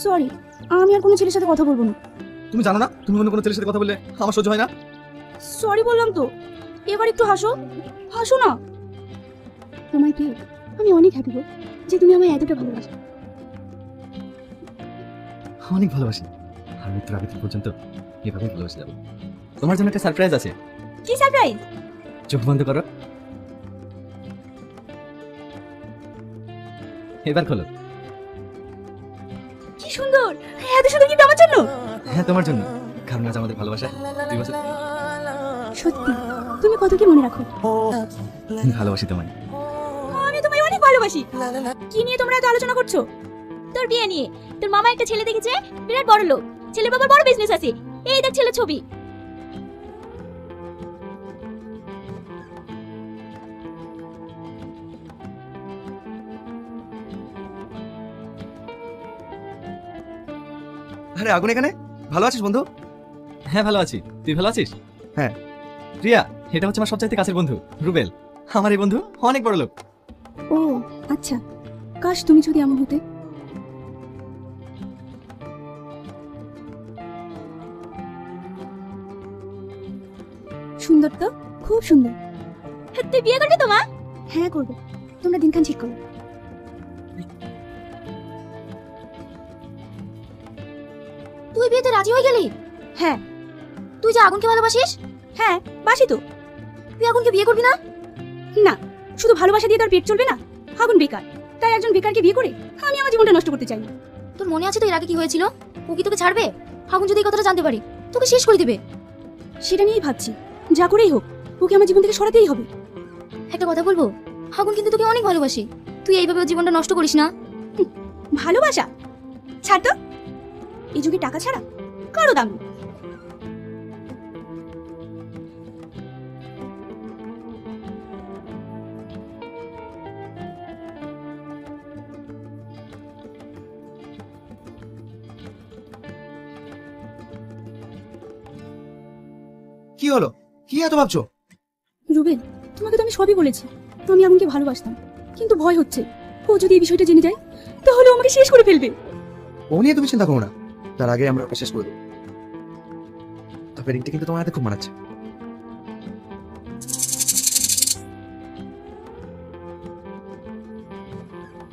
Sorry, আমি আর কোনো ছেলের সাথে কথা বলবো না। তুমি জানো না তুমি অন্য কোনো ছেলের সাথে কথা বললে আমার সহ্য হয় না। সরি বললাম তো, এবার একটু হাসো, হাসো না। তোমায় পেয়ে আমি অনেক হ্যাপি গো, যে তুমি আমায় এতটা ভালোবাসো। অনেক ভালোবাসি, আর মৃত্যুর আগে দিন পর্যন্ত এভাবেই ভালোবাসে যাবো। তোমার জন্য একটা সারপ্রাইজ আছে। কি সারপ্রাইজ? চোখ বন্ধ করো, এবার খোলো। কি সুন্দর, এত সুন্দর কিন্তু আমার জন্য। হ্যাঁ তোমার জন্য, কারণ আজ আমাদের ভালোবাসা 2 বছর। সত্যি তুমি কত কি মনে রাখো। ভালোবাসি তোমায়। আমি তোমায় অনেক ভালোবাসি। কি নিয়ে তোমরা এত আলোচনা করছো? তোর বিয়ে নিয়ে। তোর মামা একটা ছেলে দেখেছে, বিরাট বড় লোক, ছেলের বাবার বড় বিজনেস আছে। এই দেখ ছেলের ছবি। আরে আগুন এখানে, ভালো আছিস বন্ধু? হ্যাঁ ভালো আছি, তুই ভালো আছিস? হ্যাঁ। রিয়া, এটা হচ্ছে আমার সবচাইতে কাছের বন্ধু রুবেল। আমার এই বন্ধু অনেক বড় লোক। ও আচ্ছা, কাশ তুমি যদি এমন হতে। সুন্দর তো, খুব সুন্দর। তুই বিয়ে করবি তো মা? হ্যাঁ করবো, তোমরা দিনখান ঠিক করো। তুই বিয়েতে রাজি হয়ে গেলি? হ্যাঁ। তুই যে আগুনকে ভালোবাসিস? হ্যাঁ বাসি তো। তুই আগুনকে বিয়ে করবি না? না, শুধু ভালোবাসা দিয়ে তার পেট চলবে না। আগুন বেকার, তাই একজন বেকারকে বিয়ে করে আমি আমার জীবনটা নষ্ট করতে চাই না। তোর মনে আছে তো এর আগে কি হয়েছিল? ও কি তোকে ছাড়বে? আগুন যদি এই কথাটা জানতে পারি, তোকে শেষ করে দিবে। সেটা নিয়েই ভাবছি, যা করেই হোক ওকে আমার জীবন থেকে সরাতেই হবে। একটা কথা বলবো, আগুন কিন্তু তোকে অনেক ভালোবাসে। তুই এইভাবে ওর জীবনটা নষ্ট করিস না। ভালোবাসা ছাড় তো, এই যুগে টাকা ছাড়া কারো দাম নেই। কি হলো, কি এত ভাবছো? রুবেল, তোমাকে তো আমি সবই বলেছি, তো আমি আগুনকে ভালোবাসতাম, কিন্তু ভয় হচ্ছে ও যদি এই বিষয়টা জেনে যায় তাহলে ও আমাকে শেষ করে ফেলবে। ও নিয়ে তুমি চিন্তা করো না, তার আগে আমরা ওকে শেষ করে দেবো। তবে রিংটা কিন্তু তোমার হাতে খুব মানাচ্ছে।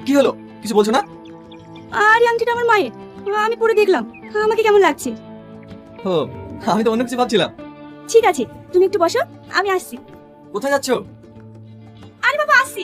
কি হলো, কিছু বলছো না? আর এই আংটিটা আমার মায়ের, আমি পরে দেখলাম আমাকে কেমন লাগছে। ও, আমি তো অন্য কিছু ভাবছিলাম। ঠিক আছে, তুমি একটু বসো, আমি আসছি। কোথায় যাচ্ছো? আরে বাবা আসছি।